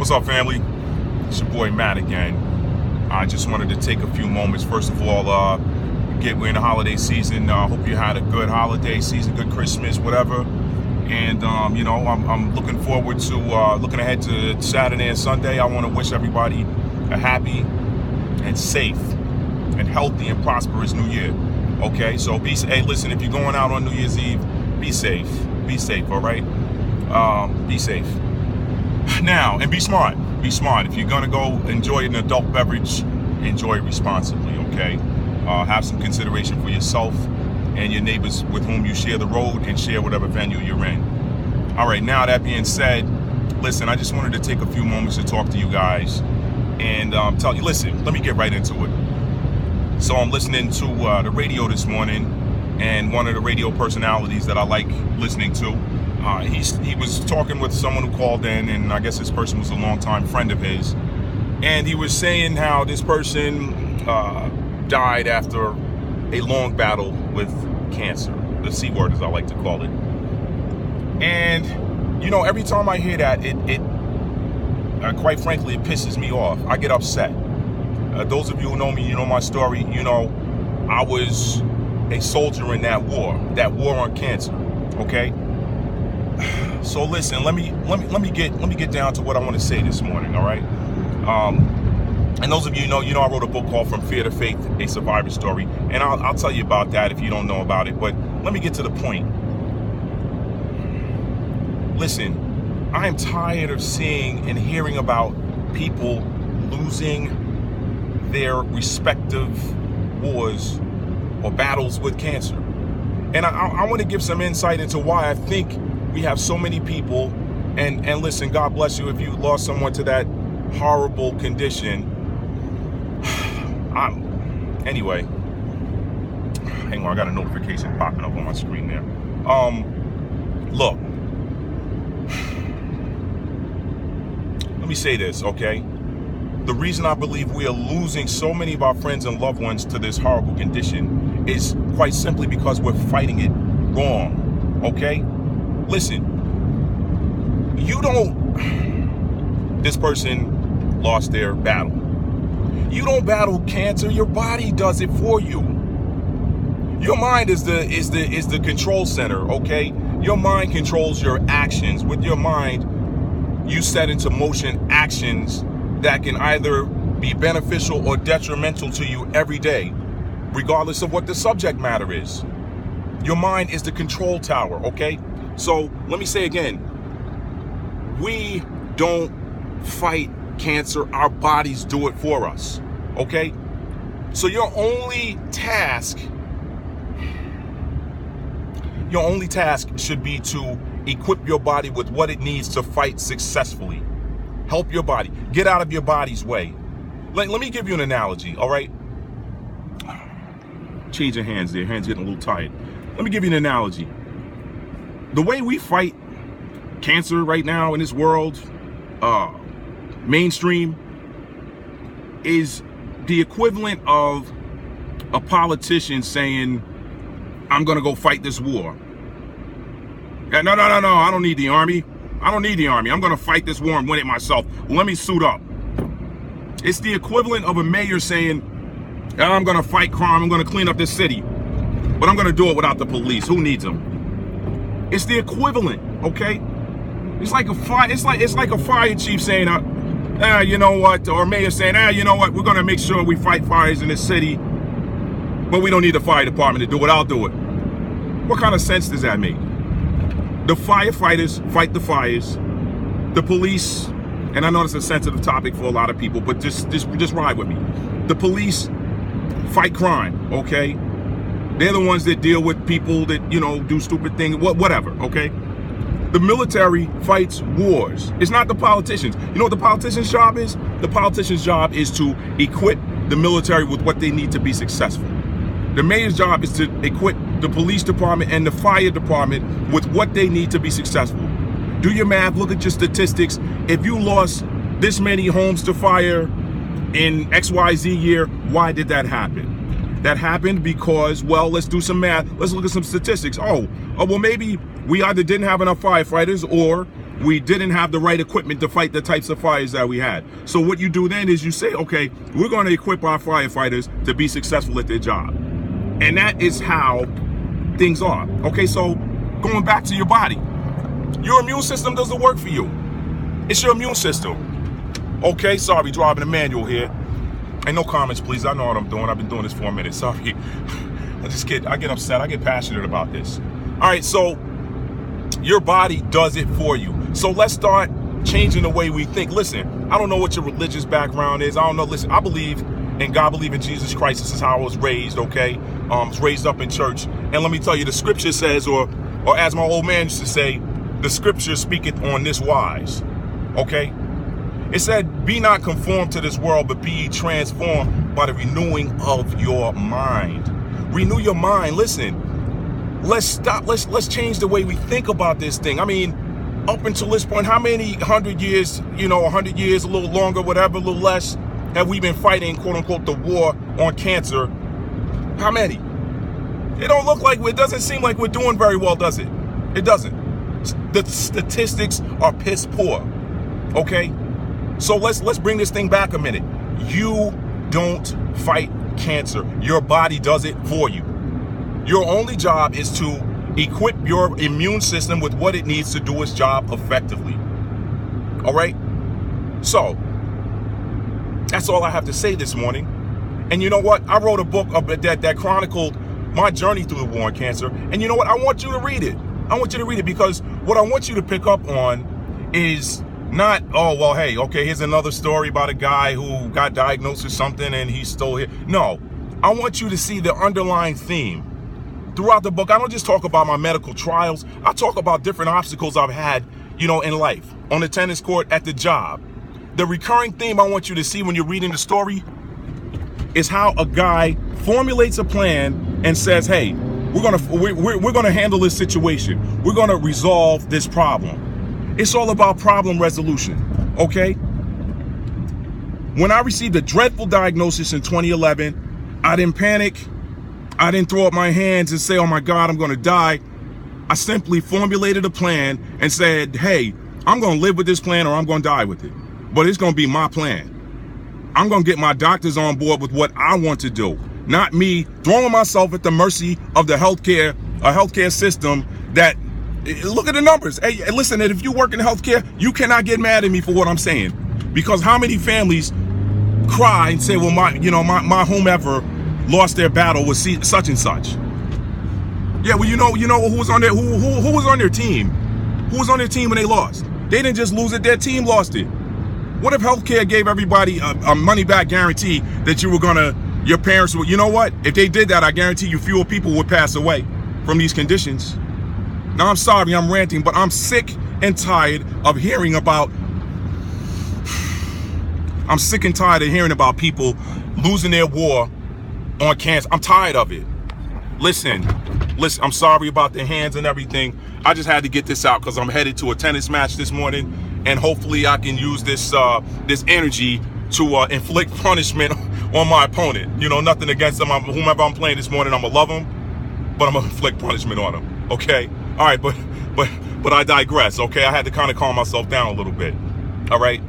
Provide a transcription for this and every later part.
What's up, family? It's your boy Matt again. I just wanted to take a few moments. First of all, we're in the holiday season. Hope you had a good holiday season, good Christmas, whatever. And I'm looking forward to looking ahead to Saturday and Sunday. I want to wish everybody a happy and safe and healthy and prosperous New Year. Okay, so hey, listen, if you're going out on New Year's Eve, be safe. Be safe, all right? Be safe. Now, and be smart. Be smart. If you're gonna go enjoy an adult beverage, enjoy it responsibly, okay? Have some consideration for yourself and your neighbors with whom you share the road and share whatever venue you're in. All right, now that being said, listen, I just wanted to take a few moments to talk to you guys and tell you, listen, let me get right into it. So I'm listening to the radio this morning, and one of the radio personalities that I like listening to, he was talking with someone who called in, and I guess this person was a longtime friend of his, and he was saying how this person died after a long battle with cancer, the C word as I like to call it. And every time I hear that, it quite frankly, it pisses me off. I get upset. Those of you who know me, you know my story. I was a soldier in that war on cancer. Okay. So listen, let me get down to what I want to say this morning. All right. And those of you know I wrote a book called From Fear to Faith: A Survivor Story, and I'll tell you about that if you don't know about it. But let me get to the point. Listen, I am tired of seeing and hearing about people losing their respective wars or battles with cancer. And I want to give some insight into why I think we have so many people, and listen, God bless you if you lost someone to that horrible condition. Anyway, hang on, I got a notification popping up on my screen there. Look, let me say this, okay? The reason I believe we are losing so many of our friends and loved ones to this horrible condition is quite simply because we're fighting it wrong, okay? Listen, this person lost their battle. You don't battle cancer, your body does it for you. Your mind is the control center, okay? Your mind controls your actions. With your mind, you set into motion actions that can either be beneficial or detrimental to you every day, regardless of what the subject matter is. Your mind is the control tower, okay? So let me say again, we don't fight cancer, our bodies do it for us, okay? So your only task should be to equip your body with what it needs to fight successfully. Help your body. Get out of your body's way. Let me give you an analogy, all right? Changing hands there. Hands getting a little tired. Let me give you an analogy. The way we fight cancer right now in this world, mainstream, is the equivalent of a politician saying, I'm going to go fight this war. No, I don't need the army. I don't need the army. I'm going to fight this war and win it myself. Let me suit up. It's the equivalent of a mayor saying, I'm going to fight crime. I'm going to clean up this city. But I'm going to do it without the police. Who needs them? It's the equivalent, okay? It's like a fire chief saying, you know what? Or mayor saying, you know what? We're going to make sure we fight fires in this city. But we don't need the fire department to do it. I'll do it. What kind of sense does that make? The firefighters fight the fires. The police, and I know it's a sensitive topic for a lot of people, but just ride with me. The police fight crime, okay? They're the ones that deal with people that, do stupid things, whatever, okay? The military fights wars. It's not the politicians. You know what the politician's job is? The politician's job is to equip the military with what they need to be successful. The mayor's job is to equip the police department and the fire department with what they need to be successful. Do your math, look at your statistics. If you lost this many homes to fire in XYZ year, why did that happen? That happened because, well, let's do some math. Let's look at some statistics. Oh, well, maybe we either didn't have enough firefighters or we didn't have the right equipment to fight the types of fires that we had. So what you do then is you say, okay, we're going to equip our firefighters to be successful at their job. And that is how things are. Okay, so going back to your body, your immune system doesn't work for you. It's your immune system. Okay, sorry, driving a manual here. And no comments, please. I know what I'm doing. I've been doing this for a minute. Sorry. I get upset. I get passionate about this. All right, so your body does it for you. So let's start changing the way we think. Listen, I don't know what your religious background is. I don't know. Listen, I believe in God, believe in Jesus Christ. This is how I was raised, okay? I was raised up in church. And let me tell you, the scripture says, or as my old man used to say, the scripture speaketh on this wise, okay? It said, be not conformed to this world, but be ye transformed by the renewing of your mind. Renew your mind. Listen, let's change the way we think about this thing. I mean, up until this point, how many 100 years, 100 years, a little longer, whatever, a little less, have we been fighting, quote unquote, the war on cancer? How many? It don't look like, it doesn't seem like we're doing very well, does it? It doesn't. The statistics are piss poor, okay? So let's bring this thing back a minute. You don't fight cancer. Your body does it for you. Your only job is to equip your immune system with what it needs to do its job effectively. All right? So, that's all I have to say this morning. And you know what? I wrote a book that chronicled my journey through the war on cancer. And you know what? I want you to read it. I want you to read it because what I want you to pick up on is not, oh, well, hey, okay, here's another story about a guy who got diagnosed with something and he's still here. No, I want you to see the underlying theme. Throughout the book, I don't just talk about my medical trials. I talk about different obstacles I've had, in life, on the tennis court, at the job. The recurring theme I want you to see when you're reading the story is how a guy formulates a plan and says, hey, we're gonna handle this situation. We're gonna resolve this problem. It's all about problem resolution, okay? When I received a dreadful diagnosis in 2011, I didn't panic. I didn't throw up my hands and say, oh my God, I'm gonna die. I simply formulated a plan and said, hey, I'm gonna live with this plan or I'm gonna die with it. But it's gonna be my plan. I'm gonna get my doctors on board with what I want to do, not me throwing myself at the mercy of the healthcare system that, look at the numbers. Hey, listen, if you work in healthcare, you cannot get mad at me for what I'm saying. Because how many families cry and say, well, my whomever lost their battle with such and such. Yeah, well, you know who was on their who was on their team? Who was on their team when they lost? They didn't just lose it, their team lost it. What if healthcare gave everybody a money back guarantee that your parents would, you know what? If they did that, I guarantee you fewer people would pass away from these conditions. Now, I'm sorry, I'm ranting, but I'm sick and tired of hearing about people losing their war on cancer. I'm tired of it. Listen, I'm sorry about the hands and everything. I just had to get this out because I'm headed to a tennis match this morning, and hopefully I can use this energy to inflict punishment on my opponent. Nothing against them. Whomever I'm playing this morning, I'm gonna love them, but I'm gonna inflict punishment on them. Okay? All right, but I digress. Okay? I had to kind of calm myself down a little bit. All right?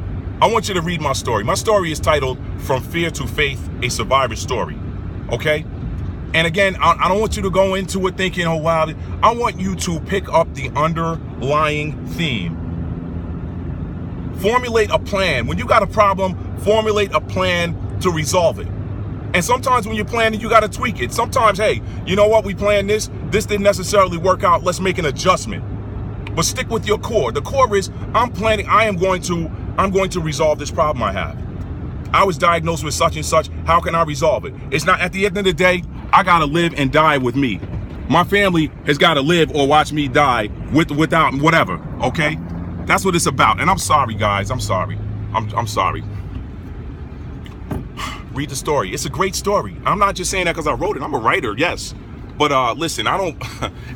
I want you to read my story. My story is titled "From Fear to Faith: A Survivor's Story." Okay? And again, I don't want you to go into it thinking, oh, wow. I want you to pick up the underlying theme. Formulate a plan. When you got a problem, formulate a plan to resolve it. And sometimes when you're planning, you got to tweak it. Sometimes, hey, you know what? We planned this. This didn't necessarily work out. Let's make an adjustment. But stick with your core. The core is, I'm going to resolve this problem I have. I was diagnosed with such and such. How can I resolve it? It's not, at the end of the day, I got to live and die with me. My family has got to live or watch me die without whatever, okay? That's what it's about. And I'm sorry, guys. I'm sorry. I'm sorry. Read the story. It's a great story. I'm not just saying that because I wrote it. I'm a writer, yes. But listen, I don't,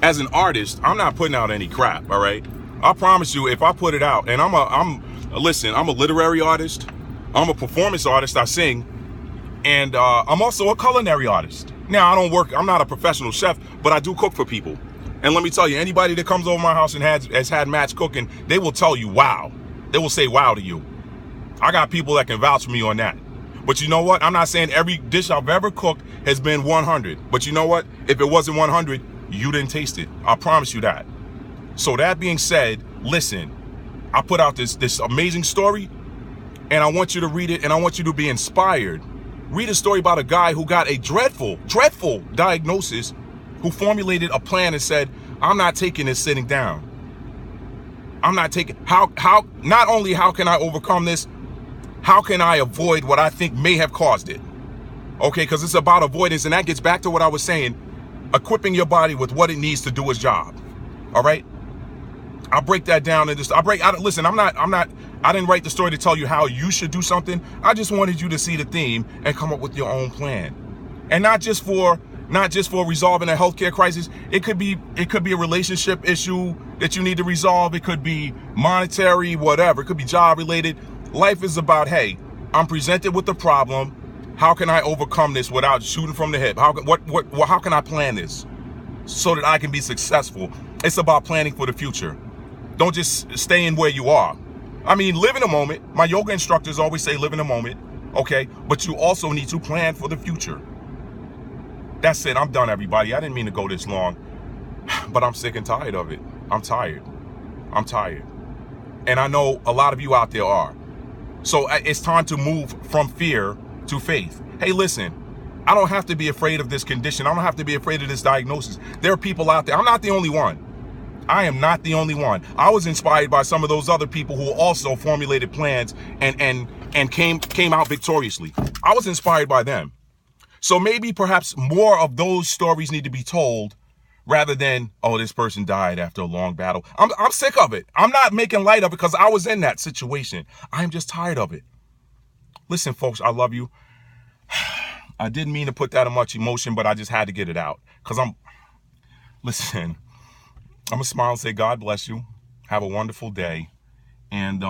as an artist, I'm not putting out any crap, all right? I promise you, if I put it out, and I'm a literary artist. I'm a performance artist. I sing. And I'm also a culinary artist. Now, I'm not a professional chef, but I do cook for people. And let me tell you, anybody that comes over my house and has had Matt's cooking, they will tell you, wow. They will say wow to you. I got people that can vouch for me on that. But you know what? I'm not saying every dish I've ever cooked has been 100. But you know what? If it wasn't 100, you didn't taste it. I promise you that. So that being said, listen, I put out this amazing story, and I want you to read it, and I want you to be inspired. Read a story about a guy who got a dreadful diagnosis, who formulated a plan and said, I'm not taking this sitting down. I'm not taking, not only how can I overcome this, how can I avoid what I think may have caused it? Okay, because it's about avoidance, and that gets back to what I was saying, equipping your body with what it needs to do its job. All right? I'll break that down in this. Listen, I didn't write the story to tell you how you should do something. I just wanted you to see the theme and come up with your own plan. And not just for resolving a healthcare crisis. It could be a relationship issue that you need to resolve. It could be monetary, whatever. It could be job related. Life is about, hey, I'm presented with the problem. How can I overcome this without shooting from the hip? How can I plan this so that I can be successful? It's about planning for the future. Don't just stay in where you are. I mean, live in a moment. My yoga instructors always say live in a moment, okay? But you also need to plan for the future. That's it. I'm done, everybody. I didn't mean to go this long, but I'm sick and tired of it. I'm tired. And I know a lot of you out there are. So it's time to move from fear to faith. Hey, listen, I don't have to be afraid of this condition. I don't have to be afraid of this diagnosis. There are people out there. I'm not the only one. I am not the only one. I was inspired by some of those other people who also formulated plans and came out victoriously. I was inspired by them. So maybe perhaps more of those stories need to be told rather than, oh, this person died after a long battle. I'm sick of it. I'm not making light of it because I was in that situation. I'm just tired of it. Listen, folks, I love you. I didn't mean to put that much emotion, but I just had to get it out because listen, I'm going to smile and say, God bless you. Have a wonderful day. And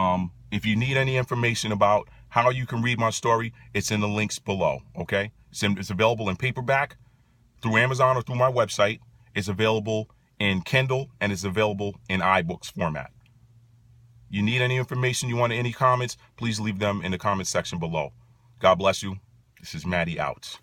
if you need any information about how you can read my story, it's in the links below, okay? It's available in paperback through Amazon or through my website. It's available in Kindle, and it's available in iBooks format. You need any information, you want any comments, please leave them in the comment section below. God bless you. This is Maddie out.